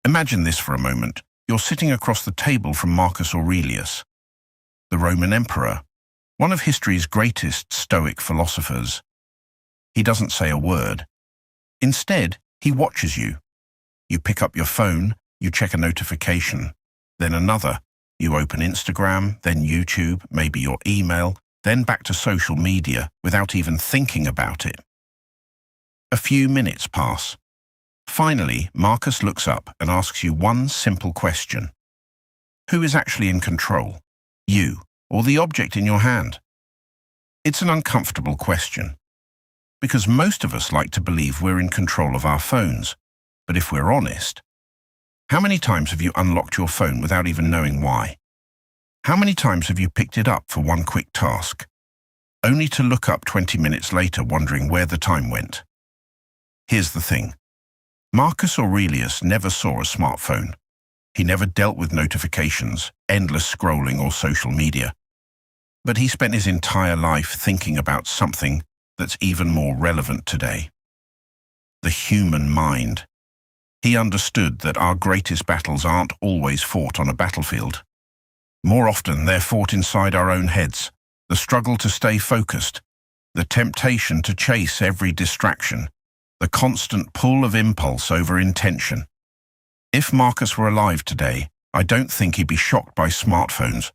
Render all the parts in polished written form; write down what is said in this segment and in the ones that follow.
Imagine this for a moment. You're sitting across the table from Marcus Aurelius, the Roman emperor, one of history's greatest Stoic philosophers. He doesn't say a word. Instead, he watches you. You pick up your phone, you check a notification, then another. You open Instagram, then YouTube, maybe your email, then back to social media without even thinking about it. A few minutes pass. Finally, Marcus looks up and asks you one simple question. Who is actually in control? You or the object in your hand? It's an uncomfortable question, because most of us like to believe we're in control of our phones. But if we're honest, how many times have you unlocked your phone without even knowing why? How many times have you picked it up for one quick task, only to look up 20 minutes later wondering where the time went? Here's the thing. Marcus Aurelius never saw a smartphone. He never dealt with notifications, endless scrolling, or social media. But he spent his entire life thinking about something that's even more relevant today. The human mind. He understood that our greatest battles aren't always fought on a battlefield. More often, they're fought inside our own heads. The struggle to stay focused, the temptation to chase every distraction, the constant pull of impulse over intention. If Marcus were alive today, I don't think he'd be shocked by smartphones.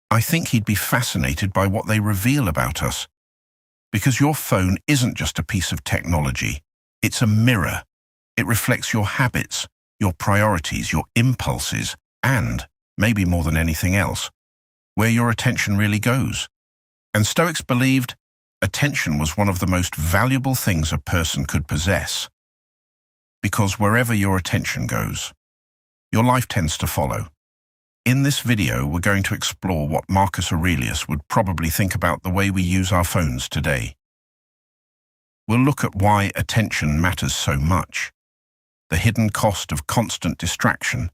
I think he'd be fascinated by what they reveal about us. Because your phone isn't just a piece of technology, it's a mirror. It reflects your habits, your priorities, your impulses, and, maybe more than anything else, where your attention really goes. And Stoics believed attention was one of the most valuable things a person could possess. Because wherever your attention goes, your life tends to follow. In this video, we're going to explore what Marcus Aurelius would probably think about the way we use our phones today. We'll look at why attention matters so much, the hidden cost of constant distraction,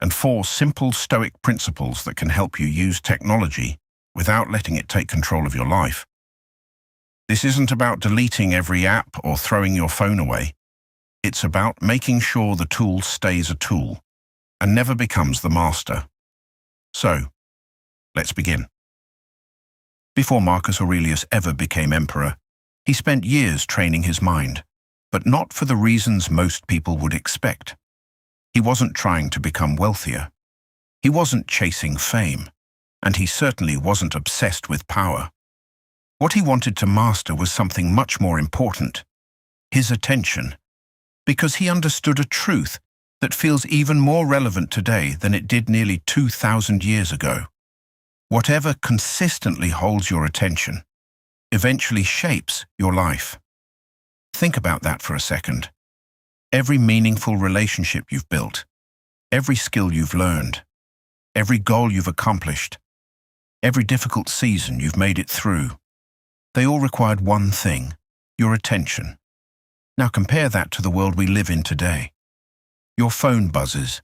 and 4 simple Stoic principles that can help you use technology without letting it take control of your life. This isn't about deleting every app or throwing your phone away. It's about making sure the tool stays a tool and never becomes the master. So, let's begin. Before Marcus Aurelius ever became emperor, he spent years training his mind, but not for the reasons most people would expect. He wasn't trying to become wealthier. He wasn't chasing fame, and he certainly wasn't obsessed with power. What he wanted to master was something much more important, his attention, because he understood a truth that feels even more relevant today than it did nearly 2,000 years ago. Whatever consistently holds your attention eventually shapes your life. Think about that for a second. Every meaningful relationship you've built, every skill you've learned, every goal you've accomplished, every difficult season you've made it through, they all required one thing, your attention. Now compare that to the world we live in today. Your phone buzzes,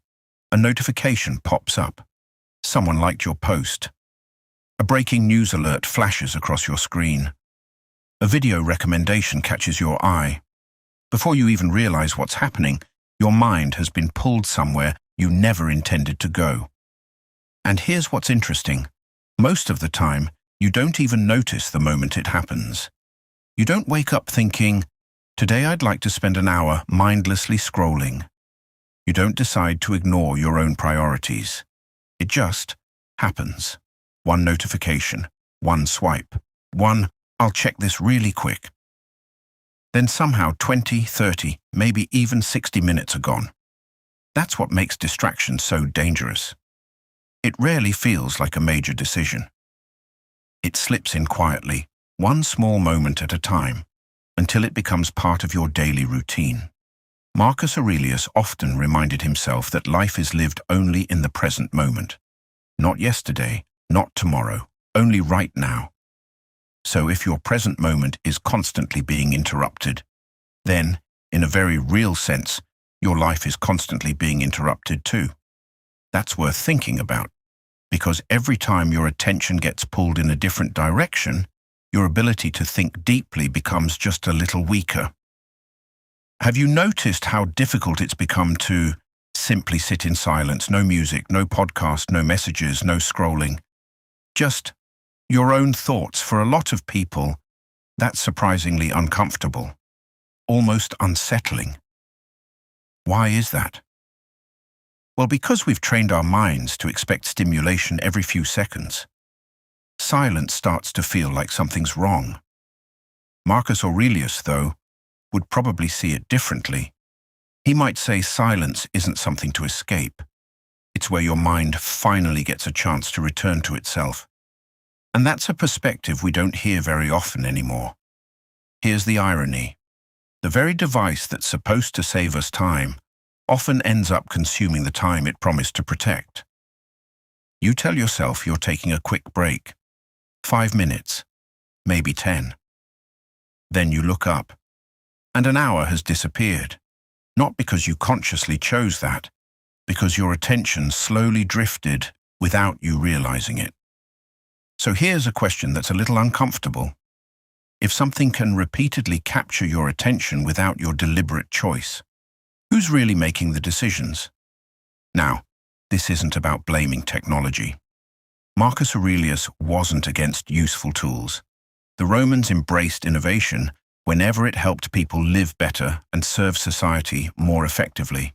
a notification pops up, someone liked your post, a breaking news alert flashes across your screen, a video recommendation catches your eye. Before you even realize what's happening, your mind has been pulled somewhere you never intended to go. And here's what's interesting. Most of the time, you don't even notice the moment it happens. You don't wake up thinking, today I'd like to spend an hour mindlessly scrolling. You don't decide to ignore your own priorities. It just happens. One notification, one swipe, one, I'll check this really quick. Then somehow 20, 30, maybe even 60 minutes are gone. That's what makes distraction so dangerous. It rarely feels like a major decision. It slips in quietly, one small moment at a time, until it becomes part of your daily routine. Marcus Aurelius often reminded himself that life is lived only in the present moment. Not yesterday, not tomorrow, only right now. So if your present moment is constantly being interrupted, then, in a very real sense, your life is constantly being interrupted too. That's worth thinking about, because every time your attention gets pulled in a different direction, your ability to think deeply becomes just a little weaker. Have you noticed how difficult it's become to Simply sit in silence, no music, no podcast, no messages, no scrolling. Just your own thoughts. For a lot of people, that's surprisingly uncomfortable, almost unsettling. Why is that? Well, because we've trained our minds to expect stimulation every few seconds. Silence starts to feel like something's wrong. Marcus Aurelius, though, would probably see it differently. He might say silence isn't something to escape. It's where your mind finally gets a chance to return to itself. And that's a perspective we don't hear very often anymore. Here's the irony. The very device that's supposed to save us time often ends up consuming the time it promised to protect. You tell yourself you're taking a quick break. 5 minutes, maybe 10. Then you look up, and an hour has disappeared. Not because you consciously chose that, because your attention slowly drifted without you realizing it. So here's a question that's a little uncomfortable. If something can repeatedly capture your attention without your deliberate choice, who's really making the decisions? Now, this isn't about blaming technology. Marcus Aurelius wasn't against useful tools. The Romans embraced innovation whenever it helped people live better and serve society more effectively.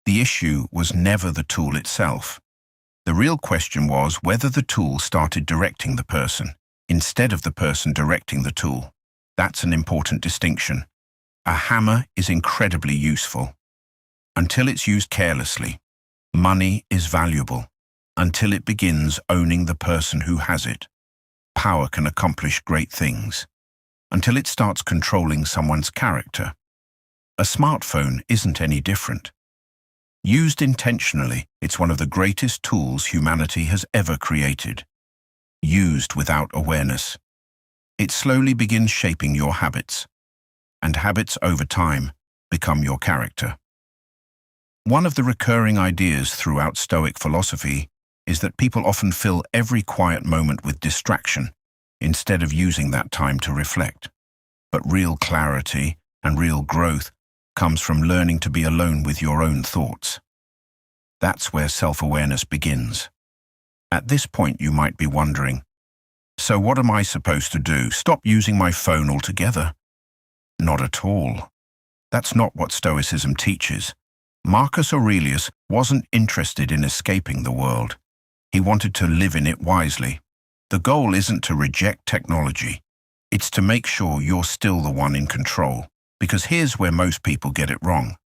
The issue was never the tool itself. The real question was whether the tool started directing the person, instead of the person directing the tool. That's an important distinction. A hammer is incredibly useful until it's used carelessly. Money is valuable until it begins owning the person who has it. Power can accomplish great things until it starts controlling someone's character. A smartphone isn't any different. Used intentionally, it's one of the greatest tools humanity has ever created. Used without awareness, it slowly begins shaping your habits, and habits over time become your character. One of the recurring ideas throughout Stoic philosophy is that people often fill every quiet moment with distraction instead of using that time to reflect. But real clarity and real growth comes from learning to be alone with your own thoughts. That's where self-awareness begins. At this point, you might be wondering, so what am I supposed to do? Stop using my phone altogether? Not at all. That's not what Stoicism teaches. Marcus Aurelius wasn't interested in escaping the world. He wanted to live in it wisely. The goal isn't to reject technology. It's to make sure you're still the one in control. Because here's where most people get it wrong.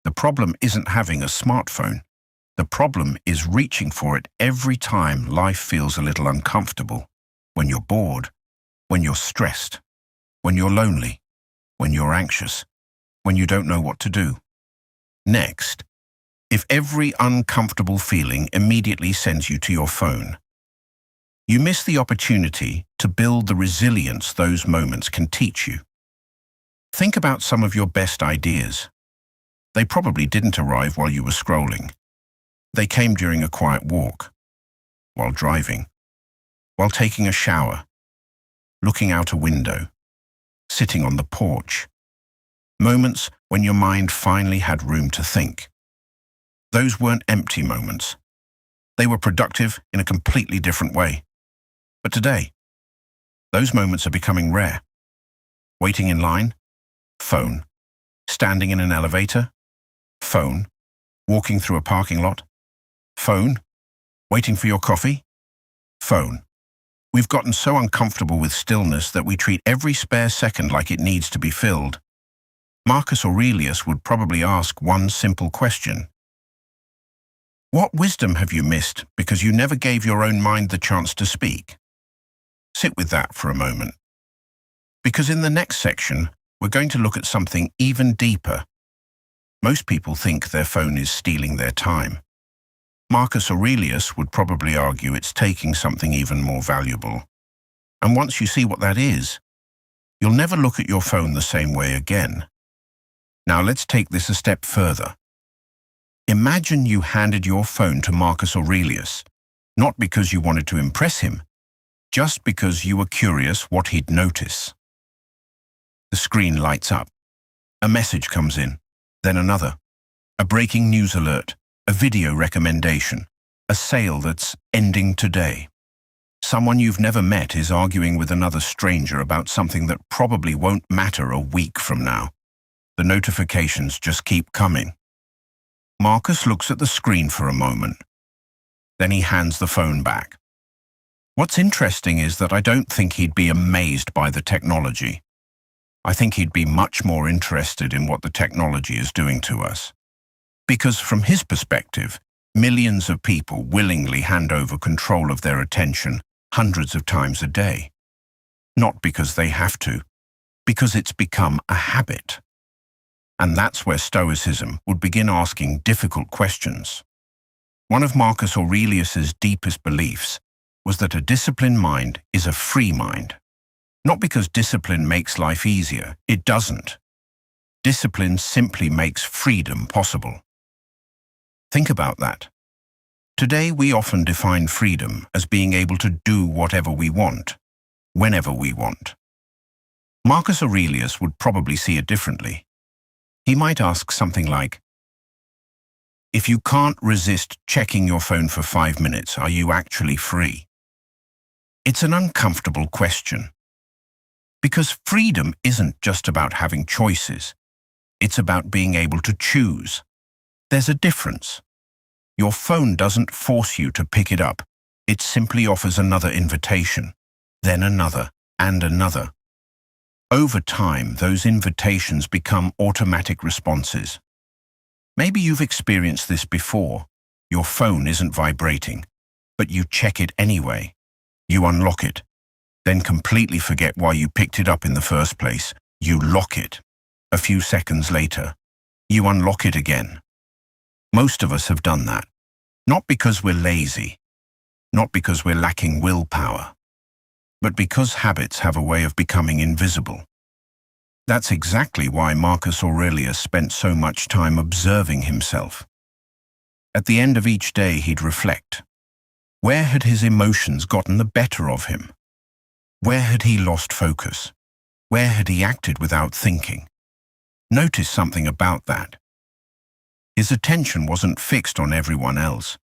The problem isn't having a smartphone. The problem is reaching for it every time life feels a little uncomfortable. When you're bored, when you're stressed, when you're lonely, when you're anxious, when you don't know what to do. Next, if every uncomfortable feeling immediately sends you to your phone, you miss the opportunity to build the resilience those moments can teach you. Think about some of your best ideas. They probably didn't arrive while you were scrolling. They came during a quiet walk, while driving, while taking a shower, looking out a window, sitting on the porch. Moments when your mind finally had room to think. Those weren't empty moments. They were productive in a completely different way. But today, those moments are becoming rare. Waiting in line? Phone. Standing in an elevator? Phone. Walking through a parking lot? Phone. Waiting for your coffee? Phone. We've gotten so uncomfortable with stillness that we treat every spare second like it needs to be filled. Marcus Aurelius would probably ask one simple question. What wisdom have you missed because you never gave your own mind the chance to speak? Sit with that for a moment. Because in the next section, we're going to look at something even deeper. Most people think their phone is stealing their time. Marcus Aurelius would probably argue it's taking something even more valuable. And once you see what that is, you'll never look at your phone the same way again. Now let's take this a step further. Imagine you handed your phone to Marcus Aurelius, not because you wanted to impress him, just because you were curious what he'd notice. The screen lights up. A message comes in, then another. A breaking news alert. a video recommendation, a sale that's ending today. Someone you've never met is arguing with another stranger about something that probably won't matter a week from now. The notifications just keep coming. Marcus looks at the screen for a moment. Then he hands the phone back. What's interesting is that I don't think he'd be amazed by the technology. I think he'd be much more interested in what the technology is doing to us. Because from his perspective, millions of people willingly hand over control of their attention hundreds of times a day. Not because they have to, because it's become a habit. And that's where Stoicism would begin asking difficult questions. One of Marcus Aurelius's deepest beliefs was that a disciplined mind is a free mind. Not because discipline makes life easier, it doesn't. Discipline simply makes freedom possible. Think about that. Today we often define freedom as being able to do whatever we want, whenever we want. Marcus Aurelius would probably see it differently. He might ask something like, if you can't resist checking your phone for 5 minutes, are you actually free? It's an uncomfortable question. Because freedom isn't just about having choices. It's about being able to choose. There's a difference. Your phone doesn't force you to pick it up. It simply offers another invitation, then another, and another. Over time, those invitations become automatic responses. Maybe you've experienced this before. Your phone isn't vibrating, but you check it anyway. You unlock it, then completely forget why you picked it up in the first place. You lock it. A few seconds later, you unlock it again. Most of us have done that. Not because we're lazy, not because we're lacking willpower, but because habits have a way of becoming invisible. That's exactly why Marcus Aurelius spent so much time observing himself. At the end of each day, he'd reflect. Where had his emotions gotten the better of him? Where had he lost focus? Where had he acted without thinking? Notice something about that. His attention wasn't fixed on everyone else.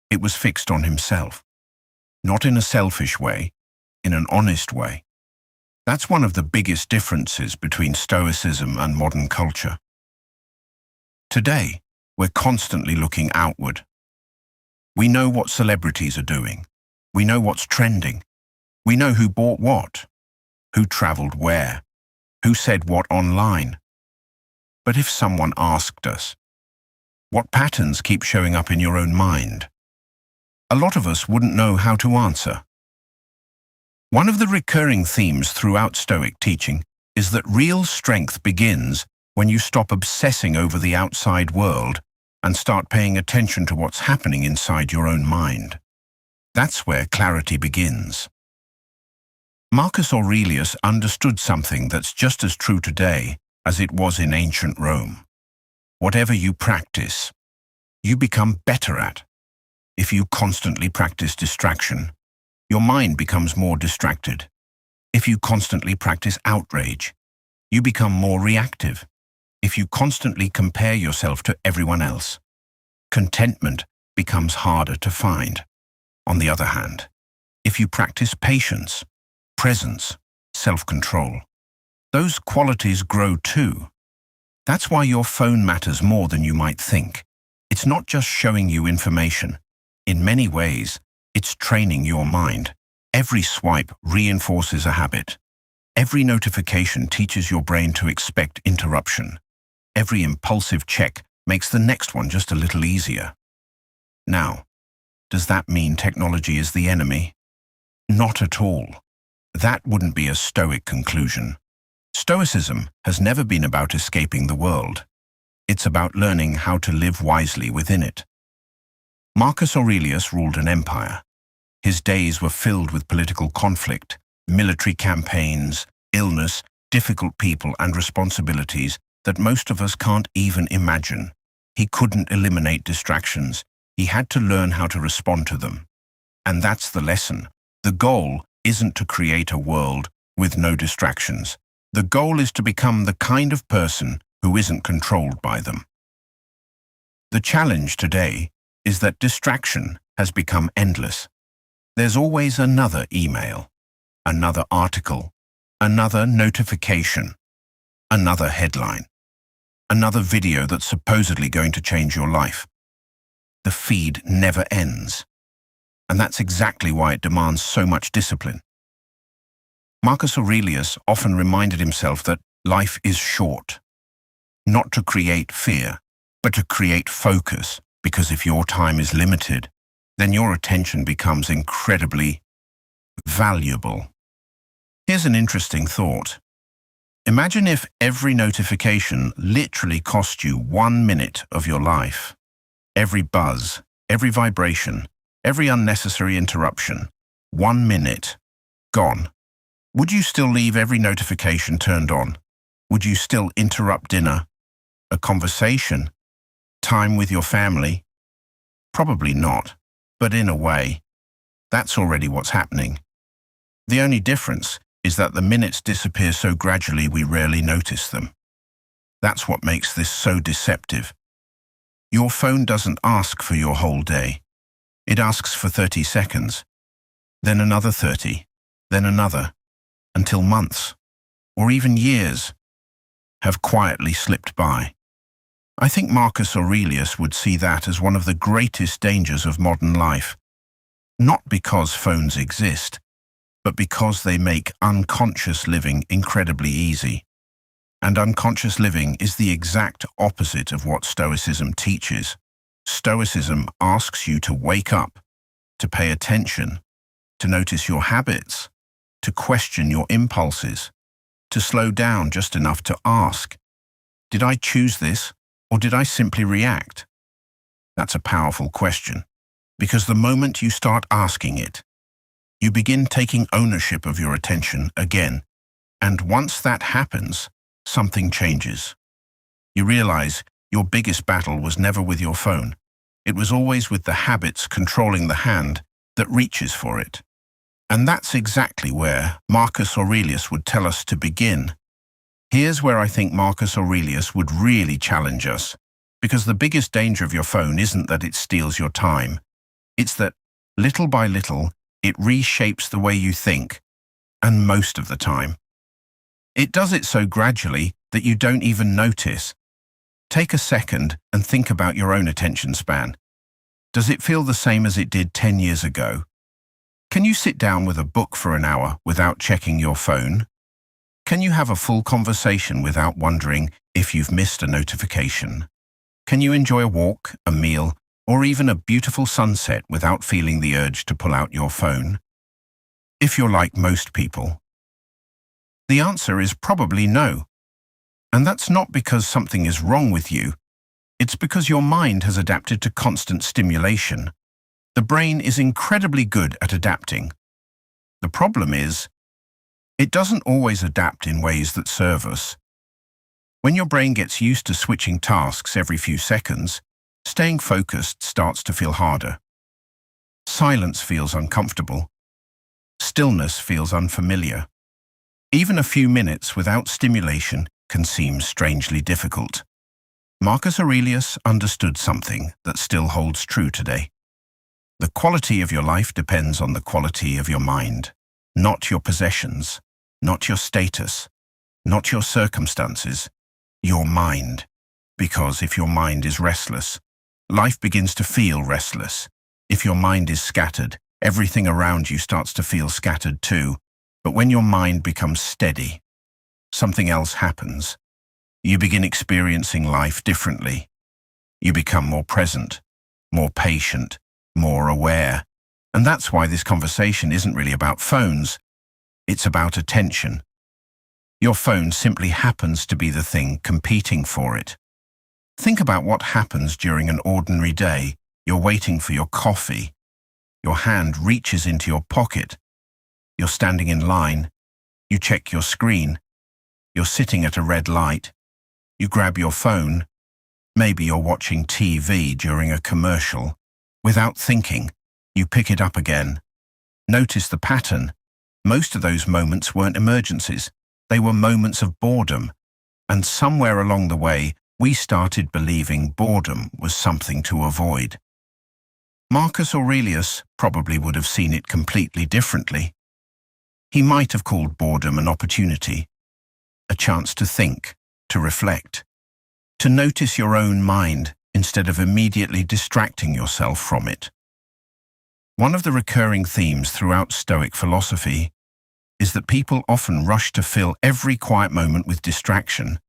It was fixed on himself. Not in a selfish way, in an honest way. That's one of the biggest differences between Stoicism and modern culture. Today, we're constantly looking outward. We know what celebrities are doing. We know what's trending. We know who bought what, who traveled where, who said what online. But if someone asked us, what patterns keep showing up in your own mind? A lot of us wouldn't know how to answer. One of the recurring themes throughout Stoic teaching is that real strength begins when you stop obsessing over the outside world and start paying attention to what's happening inside your own mind. That's where clarity begins. Marcus Aurelius understood something that's just as true today as it was in ancient Rome. Whatever you practice, you become better at. If you constantly practice distraction, your mind becomes more distracted. If you constantly practice outrage, you become more reactive. If you constantly compare yourself to everyone else, contentment becomes harder to find. On the other hand, if you practice patience, presence, self-control, those qualities grow too. That's why your phone matters more than you might think. It's not just showing you information. In many ways, it's training your mind. Every swipe reinforces a habit. Every notification teaches your brain to expect interruption. Every impulsive check makes the next one just a little easier. Now, does that mean technology is the enemy? Not at all. That wouldn't be a Stoic conclusion. Stoicism has never been about escaping the world. It's about learning how to live wisely within it. Marcus Aurelius ruled an empire. His days were filled with political conflict, military campaigns, illness, difficult people, and responsibilities that most of us can't even imagine. He couldn't eliminate distractions. He had to learn how to respond to them. And that's the lesson. The goal isn't to create a world with no distractions. The goal is to become the kind of person who isn't controlled by them. The challenge today is that distraction has become endless. There's always another email, another article, another notification, another headline, another video that's supposedly going to change your life. The feed never ends, and that's exactly why it demands so much discipline. Marcus Aurelius often reminded himself that life is short, not to create fear, but to create focus, because if your time is limited, then your attention becomes incredibly valuable. Here's an interesting thought. Imagine if every notification literally cost you 1 minute of your life. Every buzz, every vibration, every unnecessary interruption. 1 minute, gone. Would you still leave every notification turned on? Would you still interrupt dinner, a conversation, time with your family? Probably not, but in a way, that's already what's happening. The only difference is that the minutes disappear so gradually we rarely notice them. That's what makes this so deceptive. Your phone doesn't ask for your whole day. It asks for 30 seconds, then another 30, then another, until months, or even years, have quietly slipped by. I think Marcus Aurelius would see that as one of the greatest dangers of modern life, not because phones exist, but because they make unconscious living incredibly easy. And unconscious living is the exact opposite of what Stoicism teaches. Stoicism asks you to wake up, to pay attention, to notice your habits, to question your impulses, to slow down just enough to ask, did I choose this, or did I simply react? That's a powerful question, because the moment you start asking it, you begin taking ownership of your attention again, and once that happens, something changes. You realize your biggest battle was never with your phone. It was always with the habits controlling the hand that reaches for it. And that's exactly where Marcus Aurelius would tell us to begin. Here's where I think Marcus Aurelius would really challenge us, because the biggest danger of your phone isn't that it steals your time. It's that, little by little, it reshapes the way you think, and most of the time. It does it so gradually that you don't even notice. Take a second and think about your own attention span. Does it feel the same as it did 10 years ago? Can you sit down with a book for an hour without checking your phone? Can you have a full conversation without wondering if you've missed a notification? Can you enjoy a walk, a meal, or even a beautiful sunset without feeling the urge to pull out your phone? If you're like most people, the answer is probably no. And that's not because something is wrong with you. It's because your mind has adapted to constant stimulation. The brain is incredibly good at adapting. The problem is, it doesn't always adapt in ways that serve us. When your brain gets used to switching tasks every few seconds, staying focused starts to feel harder. Silence feels uncomfortable. Stillness feels unfamiliar. Even a few minutes without stimulation can seem strangely difficult. Marcus Aurelius understood something that still holds true today. The quality of your life depends on the quality of your mind, not your possessions, not your status, not your circumstances, your mind. Because if your mind is restless, life begins to feel restless. If your mind is scattered, everything around you starts to feel scattered too. But when your mind becomes steady, something else happens. You begin experiencing life differently. You become more present, more patient, more aware. And that's why this conversation isn't really about phones. It's about attention. Your phone simply happens to be the thing competing for it. Think about what happens during an ordinary day. You're waiting for your coffee. Your hand reaches into your pocket. You're standing in line. You check your screen. You're sitting at a red light. You grab your phone. Maybe you're watching TV during a commercial. Without thinking, you pick it up again. Notice the pattern. Most of those moments weren't emergencies. They were moments of boredom. And somewhere along the way, we started believing boredom was something to avoid. Marcus Aurelius probably would have seen it completely differently. He might have called boredom an opportunity, a chance to think, to reflect, to notice your own mind instead of immediately distracting yourself from it. One of the recurring themes throughout Stoic philosophy is that people often rush to fill every quiet moment with distraction,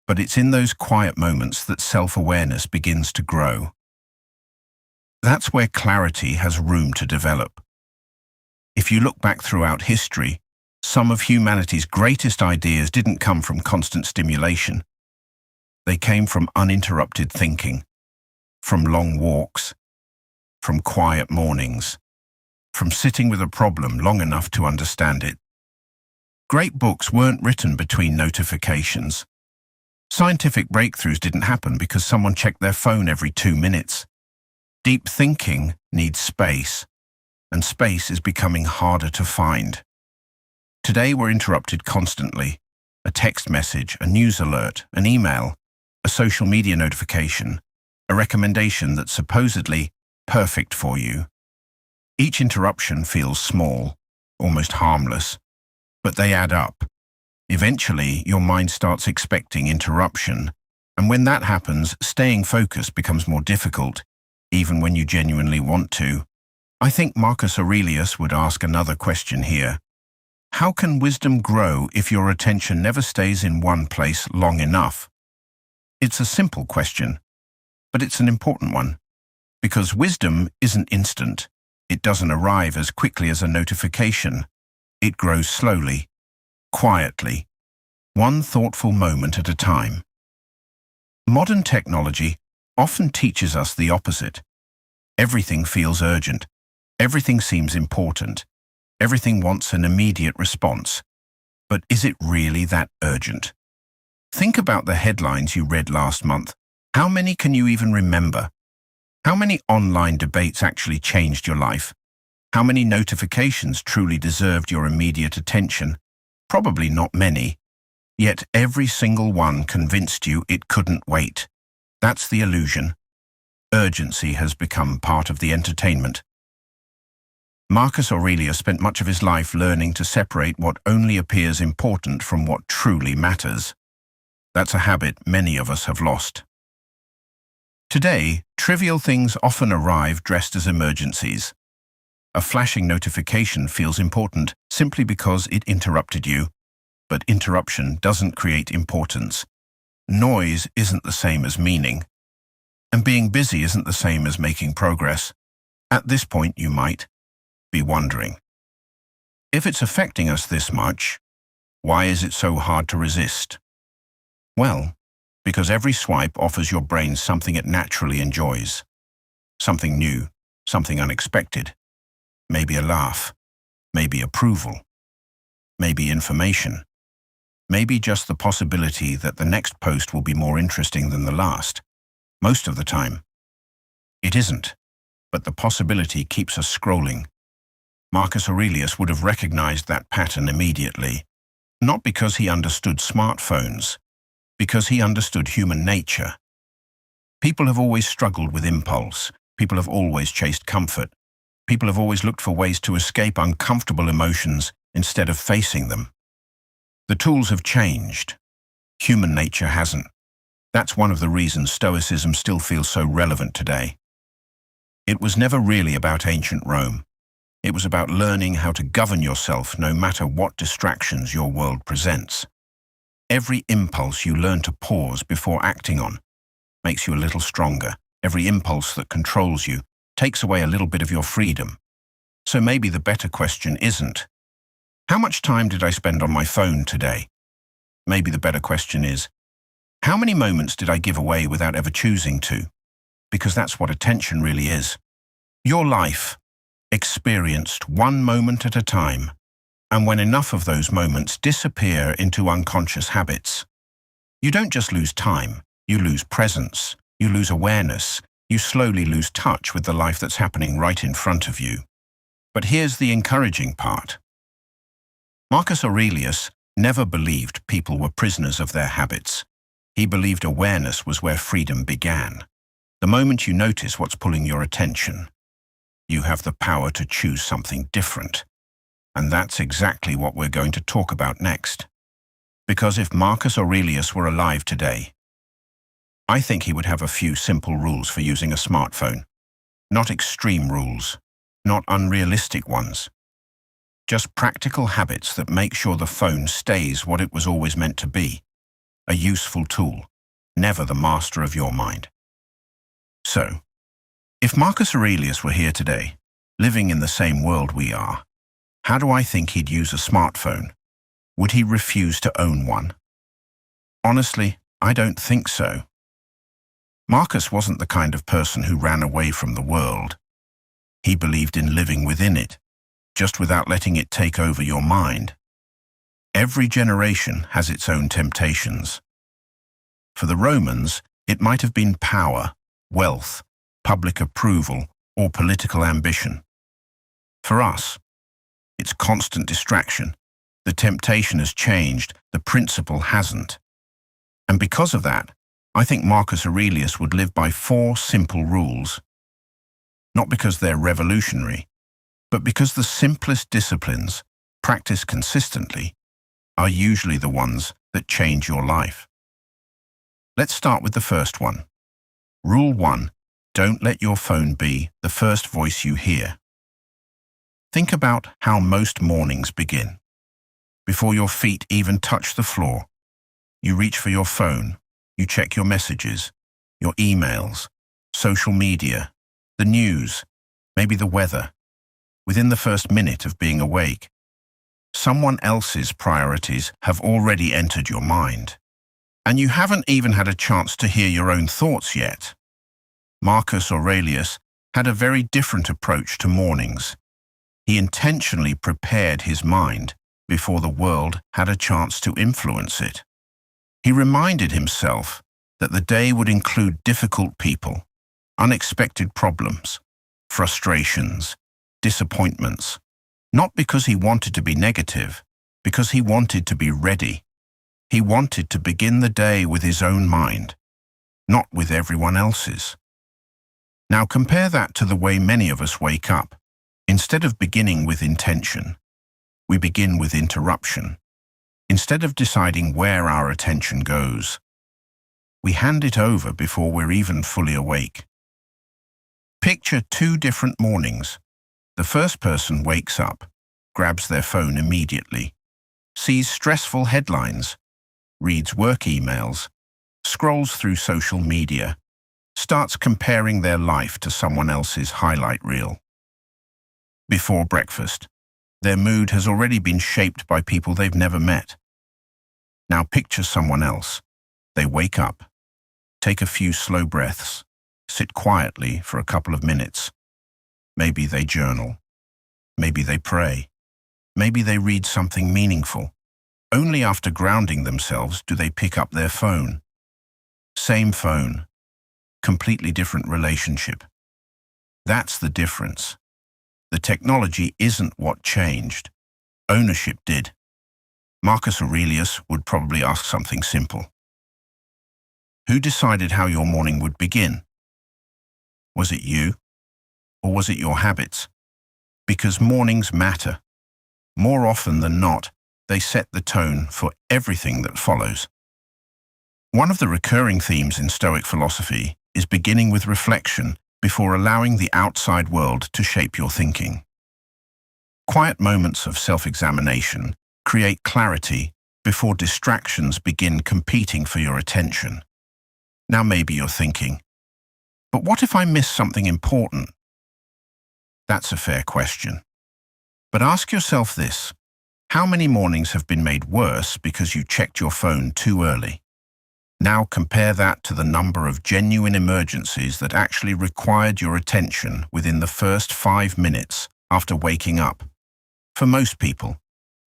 but it's in those quiet moments that self-awareness begins to grow. That's where clarity has room to develop. If you look back throughout history, some of humanity's greatest ideas didn't come from constant stimulation. They came from uninterrupted thinking, from long walks, from quiet mornings, from sitting with a problem long enough to understand it. Great books weren't written between notifications. Scientific breakthroughs didn't happen because someone checked their phone every 2 minutes. Deep thinking needs space, and space is becoming harder to find. Today we're interrupted constantly. A text message, a news alert, an email, a social media notification, a recommendation that's supposedly perfect for you. Each interruption feels small, almost harmless, but they add up. Eventually, your mind starts expecting interruption, and when that happens, staying focused becomes more difficult, even when you genuinely want to. I think Marcus Aurelius would ask another question here. How can wisdom grow if your attention never stays in one place long enough? It's a simple question, but it's an important one, because wisdom isn't instant. It doesn't arrive as quickly as a notification. It grows slowly, quietly, one thoughtful moment at a time. Modern technology often teaches us the opposite. Everything feels urgent. Everything seems important. Everything wants an immediate response. But is it really that urgent? Think about the headlines you read last month. How many can you even remember? How many online debates actually changed your life? How many notifications truly deserved your immediate attention? Probably not many. Yet every single one convinced you it couldn't wait. That's the illusion. Urgency has become part of the entertainment. Marcus Aurelius spent much of his life learning to separate what only appears important from what truly matters. That's a habit many of us have lost. Today, trivial things often arrive dressed as emergencies. A flashing notification feels important simply because it interrupted you, but interruption doesn't create importance. Noise isn't the same as meaning, and being busy isn't the same as making progress. At this point, you might be wondering, if it's affecting us this much, why is it so hard to resist? Well, because every swipe offers your brain something it naturally enjoys. Something new, something unexpected. Maybe a laugh, maybe approval, maybe information, maybe just the possibility that the next post will be more interesting than the last. Most of the time, it isn't, but the possibility keeps us scrolling. Marcus Aurelius would have recognized that pattern immediately, not because he understood smartphones, because he understood human nature. People have always struggled with impulse. People have always chased comfort. People have always looked for ways to escape uncomfortable emotions instead of facing them. The tools have changed. Human nature hasn't. That's one of the reasons Stoicism still feels so relevant today. It was never really about ancient Rome. It was about learning how to govern yourself no matter what distractions your world presents. Every impulse you learn to pause before acting on makes you a little stronger. Every impulse that controls you takes away a little bit of your freedom. So maybe the better question isn't, how much time did I spend on my phone today? Maybe the better question is, how many moments did I give away without ever choosing to? Because that's what attention really is. Your life, experienced one moment at a time, and when enough of those moments disappear into unconscious habits, you don't just lose time, you lose presence, you lose awareness, you slowly lose touch with the life that's happening right in front of you. But here's the encouraging part. Marcus Aurelius never believed people were prisoners of their habits. He believed awareness was where freedom began. The moment you notice what's pulling your attention, you have the power to choose something different. And that's exactly what we're going to talk about next. Because if Marcus Aurelius were alive today, I think he would have a few simple rules for using a smartphone. Not extreme rules, not unrealistic ones. Just practical habits that make sure the phone stays what it was always meant to be, a useful tool, never the master of your mind. So, if Marcus Aurelius were here today, living in the same world we are, how do I think he'd use a smartphone? Would he refuse to own one? Honestly, I don't think so. Marcus wasn't the kind of person who ran away from the world. He believed in living within it, just without letting it take over your mind. Every generation has its own temptations. For the Romans, it might have been power, wealth, public approval, or political ambition. For us, it's constant distraction. The temptation has changed, the principle hasn't. And because of that, I think Marcus Aurelius would live by 4 simple rules. Not because they're revolutionary, but because the simplest disciplines, practiced consistently, are usually the ones that change your life. Let's start with the first one. Rule 1. Don't let your phone be the first voice you hear. Think about how most mornings begin. Before your feet even touch the floor, you reach for your phone, you check your messages, your emails, social media, the news, maybe the weather. Within the first minute of being awake, someone else's priorities have already entered your mind. And you haven't even had a chance to hear your own thoughts yet. Marcus Aurelius had a very different approach to mornings. He intentionally prepared his mind before the world had a chance to influence it. He reminded himself that the day would include difficult people, unexpected problems, frustrations, disappointments, not because he wanted to be negative, because he wanted to be ready. He wanted to begin the day with his own mind, not with everyone else's. Now compare that to the way many of us wake up. Instead of beginning with intention, we begin with interruption. Instead of deciding where our attention goes, we hand it over before we're even fully awake. Picture 2 different mornings. The first person wakes up, grabs their phone immediately, sees stressful headlines, reads work emails, scrolls through social media, starts comparing their life to someone else's highlight reel. Before breakfast, their mood has already been shaped by people they've never met. Now picture someone else. They wake up, take a few slow breaths, sit quietly for a couple of minutes. Maybe they journal. Maybe they pray. Maybe they read something meaningful. Only after grounding themselves do they pick up their phone. Same phone, completely different relationship. That's the difference. The technology isn't what changed. Ownership did. Marcus Aurelius would probably ask something simple. Who decided how your morning would begin? Was it you? Or was it your habits? Because mornings matter. More often than not, they set the tone for everything that follows. One of the recurring themes in Stoic philosophy is beginning with reflection before allowing the outside world to shape your thinking. Quiet moments of self-examination create clarity before distractions begin competing for your attention. Now maybe you're thinking, but what if I miss something important? That's a fair question. But ask yourself this: how many mornings have been made worse because you checked your phone too early? Now compare that to the number of genuine emergencies that actually required your attention within the first 5 minutes after waking up. For most people,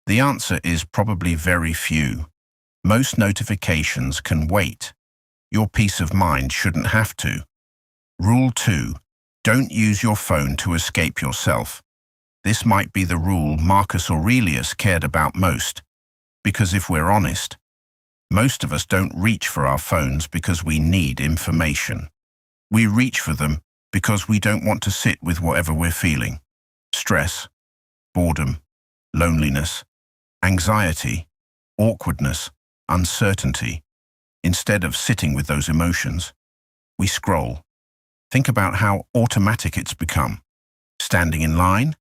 the answer is probably very few. Most notifications can wait. Your peace of mind shouldn't have to. Rule 2. Don't use your phone to escape yourself. This might be the rule Marcus Aurelius cared about most, because if we're honest, Most of us don't reach for our phones because we need information. We reach for them because we don't want to sit with whatever we're feeling. Stress, boredom, loneliness, anxiety, awkwardness, uncertainty. Instead of sitting with those emotions, we scroll. Think about how automatic it's become. Standing in line,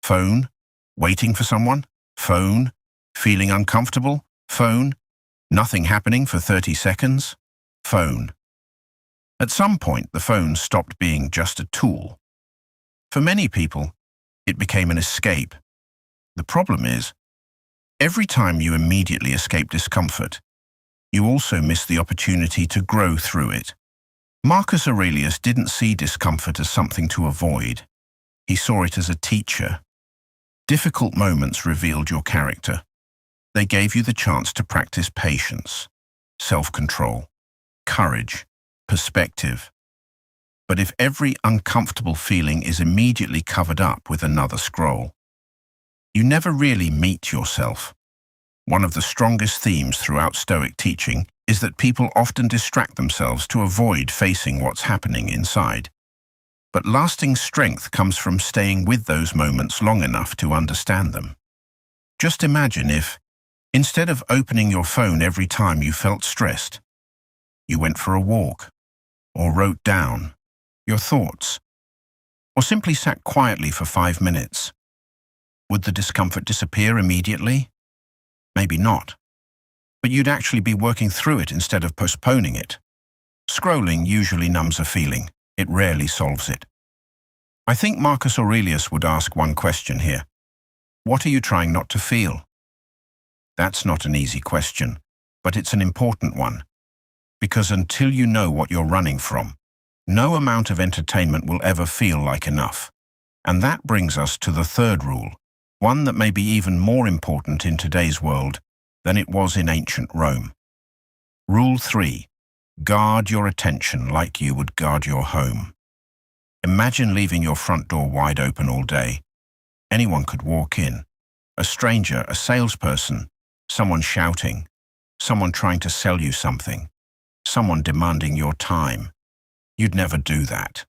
phone, waiting for someone, phone, feeling uncomfortable, phone, nothing happening for 30 seconds, phone. At some point, the phone stopped being just a tool. For many people, it became an escape. The problem is, every time you immediately escape discomfort, you also miss the opportunity to grow through it. Marcus Aurelius didn't see discomfort as something to avoid. He saw it as a teacher. Difficult moments revealed your character. They gave you the chance to practice patience, self-control, courage, perspective. But if every uncomfortable feeling is immediately covered up with another scroll, you never really meet yourself. One of the strongest themes throughout Stoic teaching is that people often distract themselves to avoid facing what's happening inside. But lasting strength comes from staying with those moments long enough to understand them. Just imagine if, instead of opening your phone every time you felt stressed, you went for a walk, or wrote down your thoughts, or simply sat quietly for 5 minutes. Would the discomfort disappear immediately? Maybe not. But you'd actually be working through it instead of postponing it. Scrolling usually numbs a feeling. It rarely solves it. I think Marcus Aurelius would ask one question here. What are you trying not to feel? That's not an easy question, but it's an important one. Because until you know what you're running from, no amount of entertainment will ever feel like enough. And that brings us to the third rule, one that may be even more important in today's world than it was in ancient Rome. Rule 3. Guard your attention like you would guard your home. Imagine leaving your front door wide open all day. Anyone could walk in. A stranger, a salesperson, someone shouting, someone trying to sell you something, someone demanding your time. You'd never do that.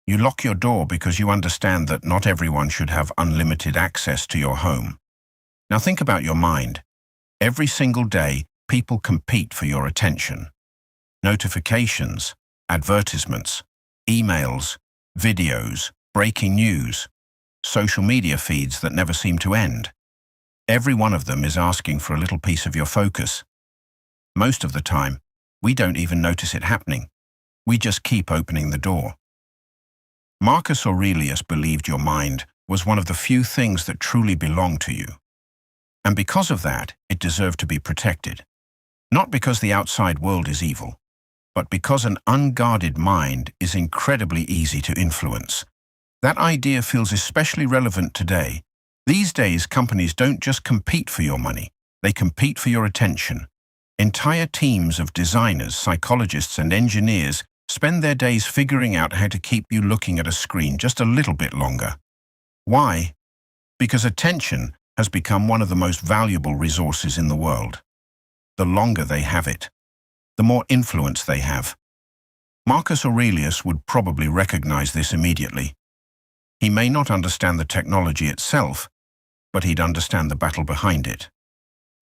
You lock your door because you understand that not everyone should have unlimited access to your home. Now think about your mind. Every single day, people compete for your attention. Notifications, advertisements, emails, videos, breaking news, social media feeds that never seem to end. Every one of them is asking for a little piece of your focus. Most of the time, we don't even notice it happening. We just keep opening the door. Marcus Aurelius believed your mind was one of the few things that truly belonged to you. And because of that, it deserved to be protected. Not because the outside world is evil, but because an unguarded mind is incredibly easy to influence. That idea feels especially relevant today. These days, companies don't just compete for your money, they compete for your attention. Entire teams of designers, psychologists, and engineers spend their days figuring out how to keep you looking at a screen just a little bit longer. Why? Because attention has become one of the most valuable resources in the world. The longer they have it, the more influence they have. Marcus Aurelius would probably recognize this immediately. He may not understand the technology itself, but he'd understand the battle behind it.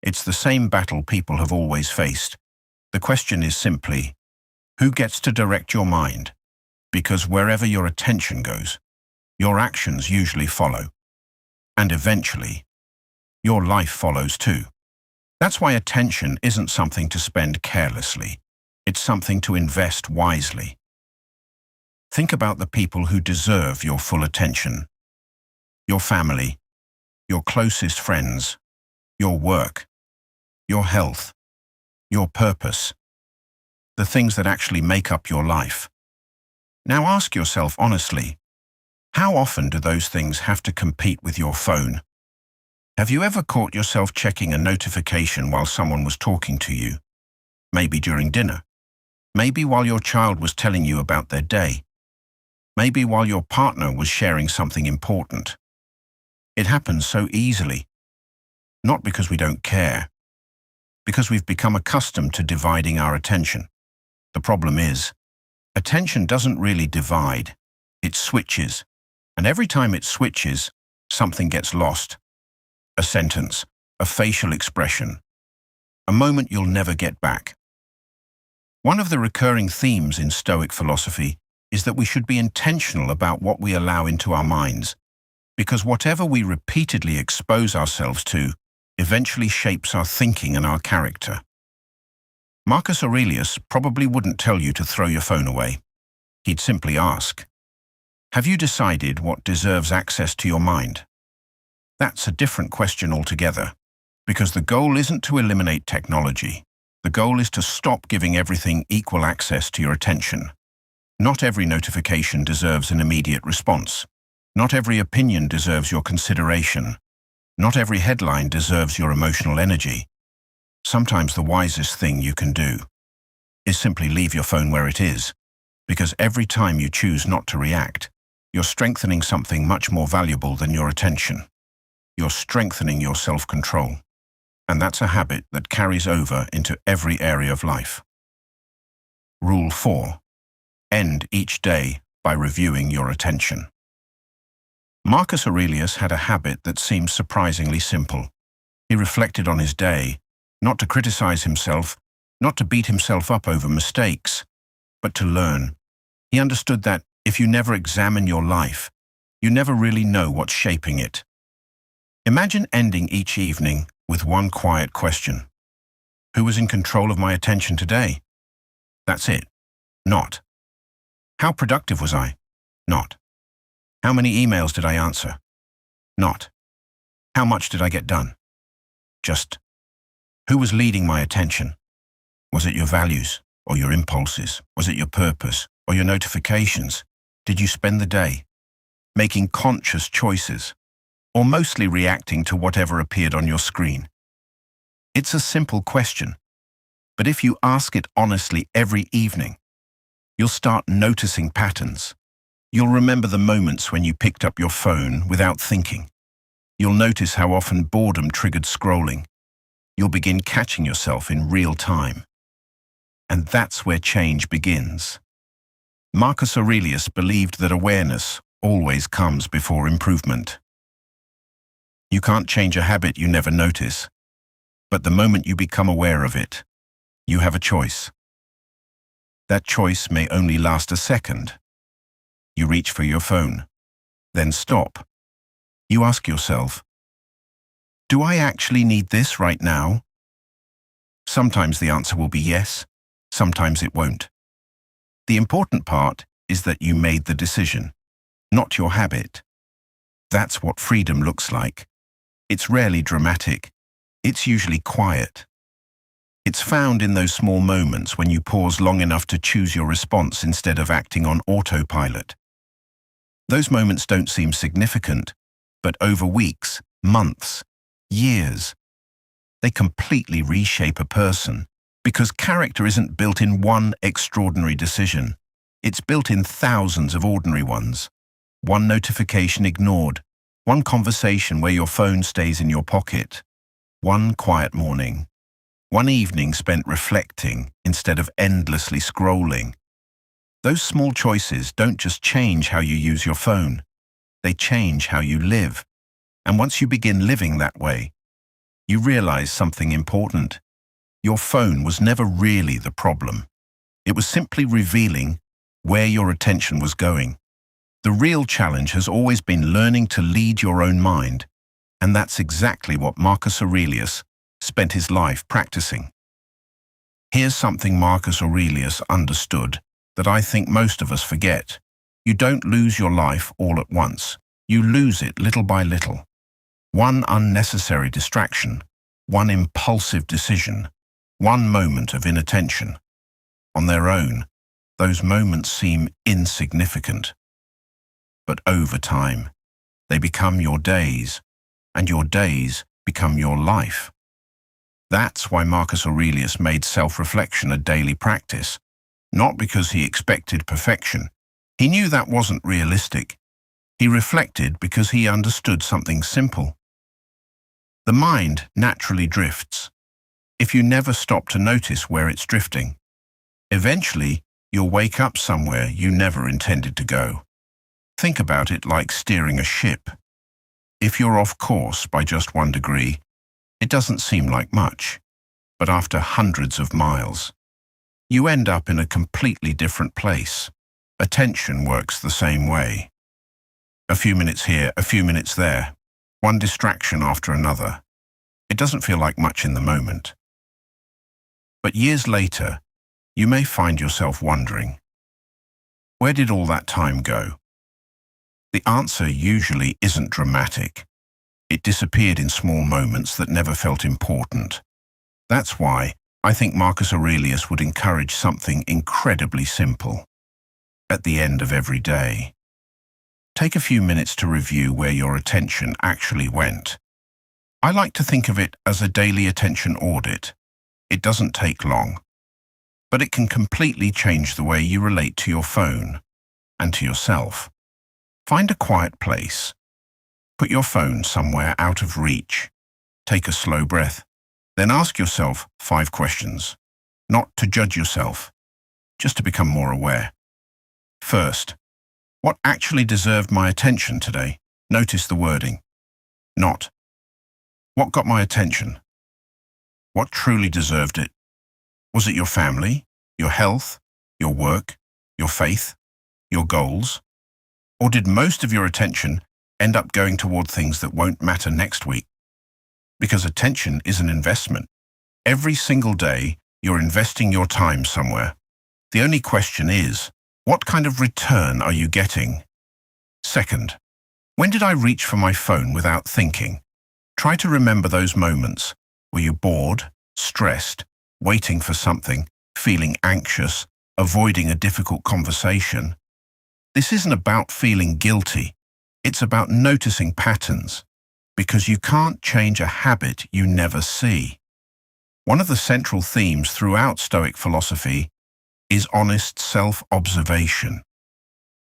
It's the same battle people have always faced. The question is simply, who gets to direct your mind? Because wherever your attention goes, your actions usually follow. And eventually, your life follows too. That's why attention isn't something to spend carelessly. It's something to invest wisely. Think about the people who deserve your full attention. Your family, your closest friends, your work, your health, your purpose, the things that actually make up your life. Now ask yourself honestly, how often do those things have to compete with your phone? Have you ever caught yourself checking a notification while someone was talking to you? Maybe during dinner. Maybe while your child was telling you about their day. Maybe while your partner was sharing something important. It happens so easily. Not because we don't care, because we've become accustomed to dividing our attention. The problem is, attention doesn't really divide, it switches. And every time it switches, something gets lost. A sentence, a facial expression, a moment you'll never get back. One of the recurring themes in Stoic philosophy is that we should be intentional about what we allow into our minds, because whatever we repeatedly expose ourselves to eventually shapes our thinking and our character. Marcus Aurelius probably wouldn't tell you to throw your phone away. He'd simply ask, "Have you decided what deserves access to your mind?" That's a different question altogether, because the goal isn't to eliminate technology. The goal is to stop giving everything equal access to your attention. Not every notification deserves an immediate response. Not every opinion deserves your consideration. Not every headline deserves your emotional energy. Sometimes the wisest thing you can do is simply leave your phone where it is, because every time you choose not to react, you're strengthening something much more valuable than your attention. You're strengthening your self-control. And that's a habit that carries over into every area of life. Rule 4. End each day by reviewing your attention. Marcus Aurelius had a habit that seems surprisingly simple. He reflected on his day, not to criticize himself, not to beat himself up over mistakes, but to learn. He understood that if you never examine your life, you never really know what's shaping it. Imagine ending each evening with one quiet question. Who was in control of my attention today? That's it. Not. How productive was I? Not. How many emails did I answer? Not. How much did I get done? Just. Who was leading my attention? Was it your values or your impulses? Was it your purpose or your notifications? Did you spend the day making conscious choices or mostly reacting to whatever appeared on your screen? It's a simple question, but if you ask it honestly every evening, you'll start noticing patterns. You'll remember the moments when you picked up your phone without thinking. You'll notice how often boredom triggered scrolling. You'll begin catching yourself in real time. And that's where change begins. Marcus Aurelius believed that awareness always comes before improvement. You can't change a habit you never notice, but the moment you become aware of it, you have a choice. That choice may only last a second. You reach for your phone, then stop. You ask yourself, do I actually need this right now? Sometimes the answer will be yes, sometimes it won't. The important part is that you made the decision, not your habit. That's what freedom looks like. It's rarely dramatic. It's usually quiet. It's found in those small moments when you pause long enough to choose your response instead of acting on autopilot. Those moments don't seem significant, but over weeks, months, years, they completely reshape a person, because character isn't built in one extraordinary decision. It's built in thousands of ordinary ones. One notification ignored, one conversation where your phone stays in your pocket, one quiet morning, one evening spent reflecting instead of endlessly scrolling. Those small choices don't just change how you use your phone, they change how you live. And once you begin living that way, you realize something important. Your phone was never really the problem. It was simply revealing where your attention was going. The real challenge has always been learning to lead your own mind, and that's exactly what Marcus Aurelius spent his life practicing. Here's something Marcus Aurelius understood that I think most of us forget. You don't lose your life all at once. You lose it little by little. One unnecessary distraction, one impulsive decision, one moment of inattention. On their own, those moments seem insignificant. But over time, they become your days, and your days become your life. That's why Marcus Aurelius made self-reflection a daily practice, not because he expected perfection. He knew that wasn't realistic. He reflected because he understood something simple. The mind naturally drifts. if you never stop to notice where it's drifting. Eventually, you'll wake up somewhere you never intended to go. Think about it like steering a ship. If you're off course by just 1 degree, it doesn't seem like much. But after hundreds of miles, you end up in a completely different place. Attention works the same way. A few minutes here, a few minutes there, one distraction after another. It doesn't feel like much in the moment. But years later, you may find yourself wondering, where did all that time go? The answer usually isn't dramatic. It disappeared in small moments that never felt important. That's why I think Marcus Aurelius would encourage something incredibly simple. At the end of every day, take a few minutes to review where your attention actually went. I like to think of it as a daily attention audit. It doesn't take long, but it can completely change the way you relate to your phone and to yourself. Find a quiet place. Put your phone somewhere out of reach. Take a slow breath. Then ask yourself 5 questions, not to judge yourself, just to become more aware. First, what actually deserved my attention today? Notice the wording. Not, what got my attention? What truly deserved it? Was it your family, your health, your work, your faith, your goals? Or did most of your attention end up going toward things that won't matter next week? Because attention is an investment. Every single day, you're investing your time somewhere. The only question is, what kind of return are you getting? Second, when did I reach for my phone without thinking? Try to remember those moments. Were you bored, stressed, waiting for something, feeling anxious, avoiding a difficult conversation? This isn't about feeling guilty. It's about noticing patterns, because you can't change a habit you never see. One of the central themes throughout Stoic philosophy is honest self-observation.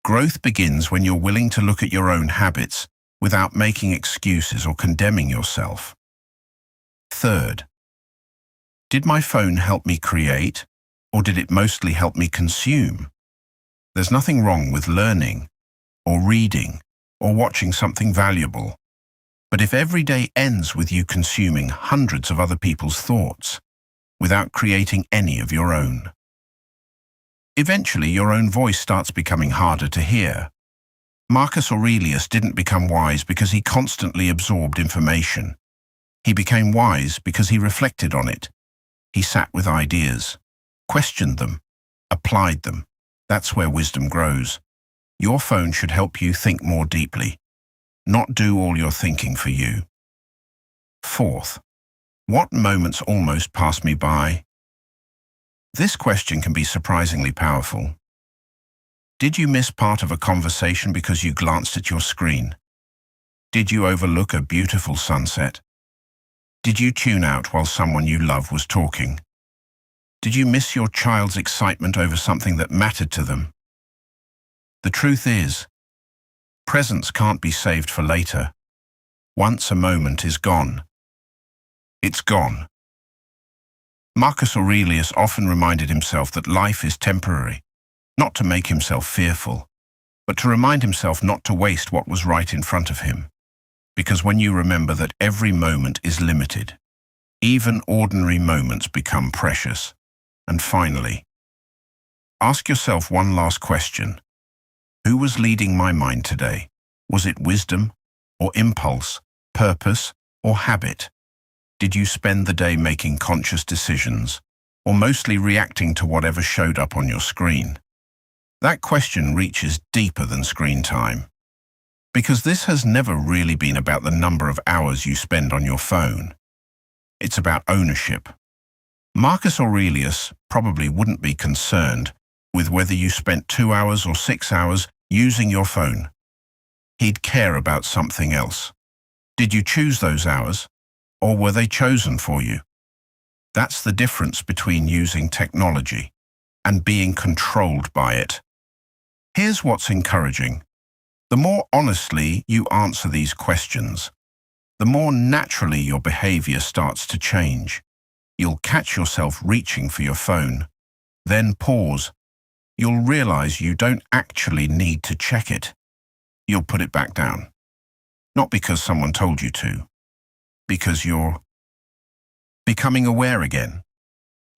Growth begins when you're willing to look at your own habits without making excuses or condemning yourself. Third, did my phone help me create, or did it mostly help me consume? There's nothing wrong with learning, or reading, or watching something valuable. But if every day ends with you consuming hundreds of other people's thoughts, without creating any of your own, eventually your own voice starts becoming harder to hear. Marcus Aurelius didn't become wise because he constantly absorbed information. He became wise because he reflected on it. He sat with ideas, questioned them, applied them. That's where wisdom grows. Your phone should help you think more deeply, not do all your thinking for you. Fourth, what moments almost passed me by? This question can be surprisingly powerful. Did you miss part of a conversation because you glanced at your screen? Did you overlook a beautiful sunset? Did you tune out while someone you love was talking? Did you miss your child's excitement over something that mattered to them? The truth is, presence can't be saved for later. Once a moment is gone, it's gone. Marcus Aurelius often reminded himself that life is temporary, not to make himself fearful, but to remind himself not to waste what was right in front of him. Because when you remember that every moment is limited, even ordinary moments become precious. And finally, ask yourself one last question. Who was leading my mind today? Was it wisdom, or impulse, purpose, or habit? Did you spend the day making conscious decisions, or mostly reacting to whatever showed up on your screen? That question reaches deeper than screen time, because this has never really been about the number of hours you spend on your phone. It's about ownership. Marcus Aurelius probably wouldn't be concerned with whether you spent 2 hours or 6 hours using your phone. He'd care about something else. Did you choose those hours, or were they chosen for you? That's the difference between using technology and being controlled by it. Here's what's encouraging. The more honestly you answer these questions, the more naturally your behavior starts to change. You'll catch yourself reaching for your phone. Then pause. You'll realize you don't actually need to check it. You'll put it back down. Not because someone told you to, because you're becoming aware again.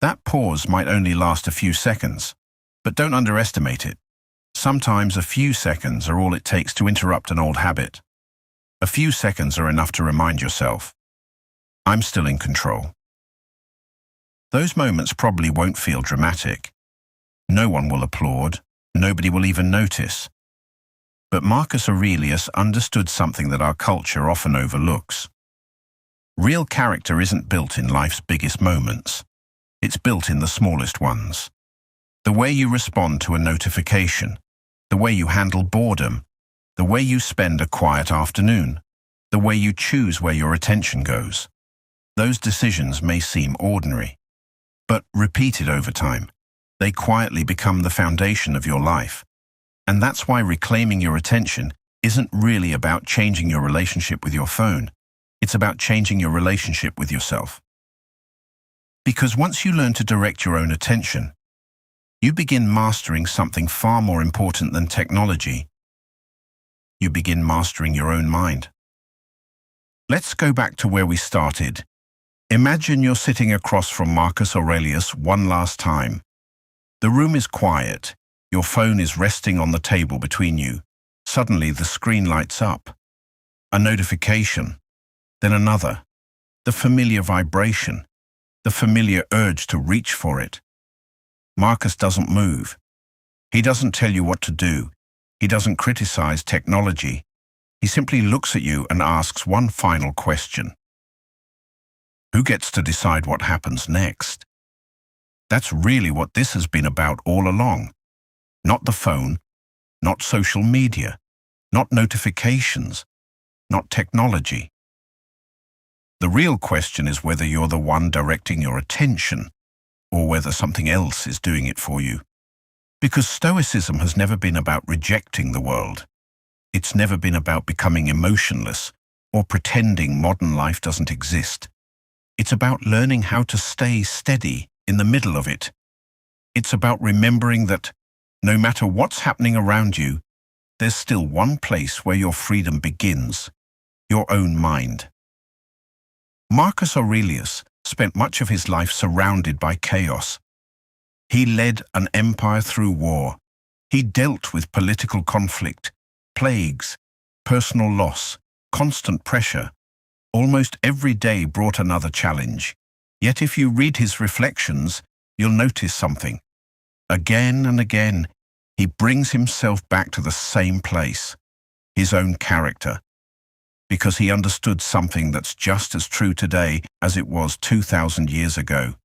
That pause might only last a few seconds, but don't underestimate it. Sometimes a few seconds are all it takes to interrupt an old habit. A few seconds are enough to remind yourself, I'm still in control. Those moments probably won't feel dramatic. No one will applaud, nobody will even notice. But Marcus Aurelius understood something that our culture often overlooks. Real character isn't built in life's biggest moments. It's built in the smallest ones. The way you respond to a notification, the way you handle boredom, the way you spend a quiet afternoon, the way you choose where your attention goes. Those decisions may seem ordinary, but repeated over time, they quietly become the foundation of your life. And that's why reclaiming your attention isn't really about changing your relationship with your phone. It's about changing your relationship with yourself. Because once you learn to direct your own attention, you begin mastering something far more important than technology. You begin mastering your own mind. Let's go back to where we started. Imagine you're sitting across from Marcus Aurelius one last time. The room is quiet. Your phone is resting on the table between you. Suddenly, the screen lights up. A notification, then another. The familiar vibration, the familiar urge to reach for it. Marcus doesn't move. He doesn't tell you what to do. He doesn't criticize technology. He simply looks at you and asks one final question. Who gets to decide what happens next? That's really what this has been about all along. Not the phone, not social media, not notifications, not technology. The real question is whether you're the one directing your attention or whether something else is doing it for you. Because Stoicism has never been about rejecting the world. It's never been about becoming emotionless or pretending modern life doesn't exist. It's about learning how to stay steady in the middle of it. It's about remembering that no matter what's happening around you, there's still one place where your freedom begins, your own mind. Marcus Aurelius spent much of his life surrounded by chaos. He led an empire through war. He dealt with political conflict, plagues, personal loss, constant pressure. Almost every day brought another challenge. Yet if you read his reflections, you'll notice something. Again and again, he brings himself back to the same place, his own character, because he understood something that's just as true today as it was 2,000 years ago.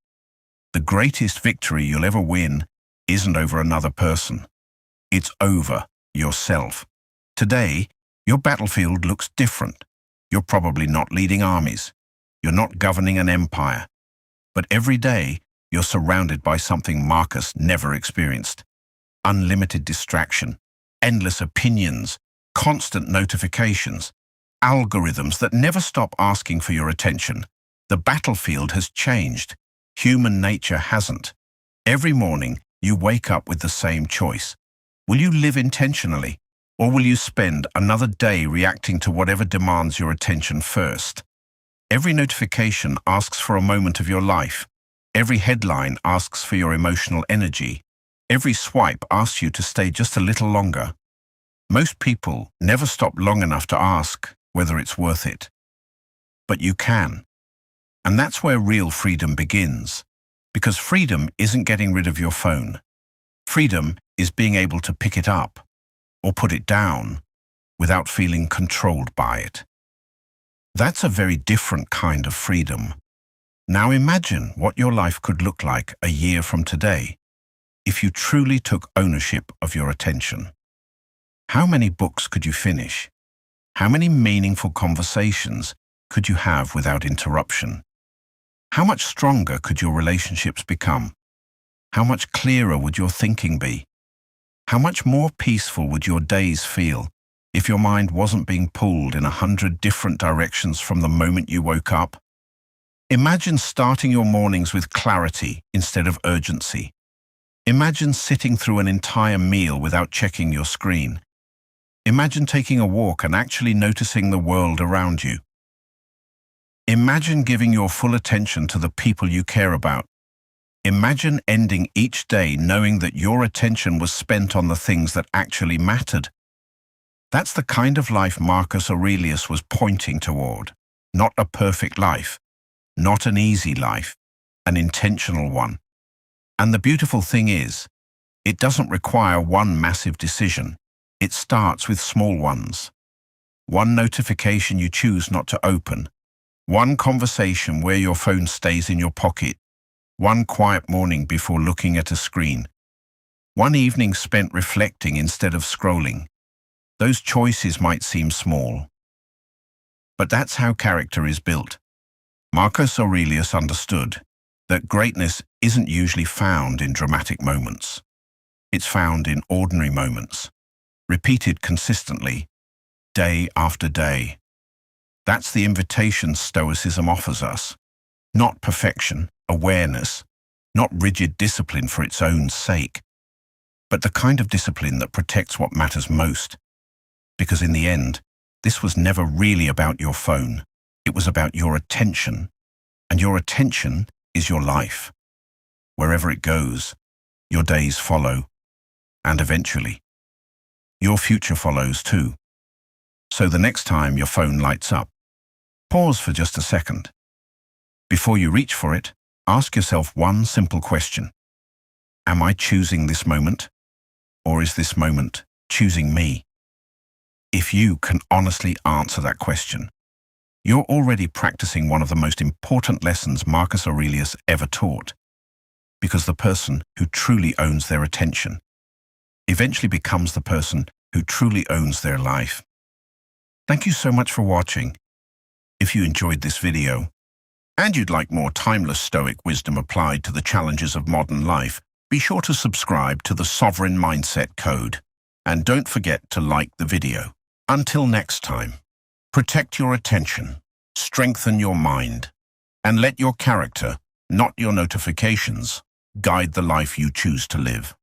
The greatest victory you'll ever win isn't over another person. It's over yourself. Today, your battlefield looks different. You're probably not leading armies. You're not governing an empire. But every day, you're surrounded by something Marcus never experienced. Unlimited distraction, endless opinions, constant notifications, algorithms that never stop asking for your attention. The battlefield has changed. Human nature hasn't. Every morning, you wake up with the same choice. Will you live intentionally, or will you spend another day reacting to whatever demands your attention first? Every notification asks for a moment of your life. Every headline asks for your emotional energy. Every swipe asks you to stay just a little longer. Most people never stop long enough to ask whether it's worth it. But you can. And that's where real freedom begins. Because freedom isn't getting rid of your phone. Freedom is being able to pick it up or put it down without feeling controlled by it. That's a very different kind of freedom. Now imagine what your life could look like a year from today if you truly took ownership of your attention. How many books could you finish? How many meaningful conversations could you have without interruption? How much stronger could your relationships become? How much clearer would your thinking be? How much more peaceful would your days feel if your mind wasn't being pulled in 100 different directions from the moment you woke up? Imagine starting your mornings with clarity instead of urgency. Imagine sitting through an entire meal without checking your screen. Imagine taking a walk and actually noticing the world around you. Imagine giving your full attention to the people you care about. Imagine ending each day knowing that your attention was spent on the things that actually mattered. That's the kind of life Marcus Aurelius was pointing toward. Not a perfect life, not an easy life, an intentional one. And the beautiful thing is, it doesn't require one massive decision. It starts with small ones. One notification you choose not to open. One conversation where your phone stays in your pocket. One quiet morning before looking at a screen. One evening spent reflecting instead of scrolling. Those choices might seem small, but that's how character is built. Marcus Aurelius understood that greatness isn't usually found in dramatic moments. It's found in ordinary moments, repeated consistently, day after day. That's the invitation Stoicism offers us. Not perfection, awareness, not rigid discipline for its own sake, but the kind of discipline that protects what matters most. Because in the end, this was never really about your phone. It was about your attention. And your attention is your life. Wherever it goes, your days follow. And eventually, your future follows too. So the next time your phone lights up, pause for just a second. Before you reach for it, ask yourself one simple question. Am I choosing this moment? Or is this moment choosing me? If you can honestly answer that question, you're already practicing one of the most important lessons Marcus Aurelius ever taught. Because the person who truly owns their attention eventually becomes the person who truly owns their life. Thank you so much for watching. If you enjoyed this video, and you'd like more timeless Stoic wisdom applied to the challenges of modern life, be sure to subscribe to the Sovereign Mindset Code. And don't forget to like the video. Until next time, protect your attention, strengthen your mind, and let your character, not your notifications, guide the life you choose to live.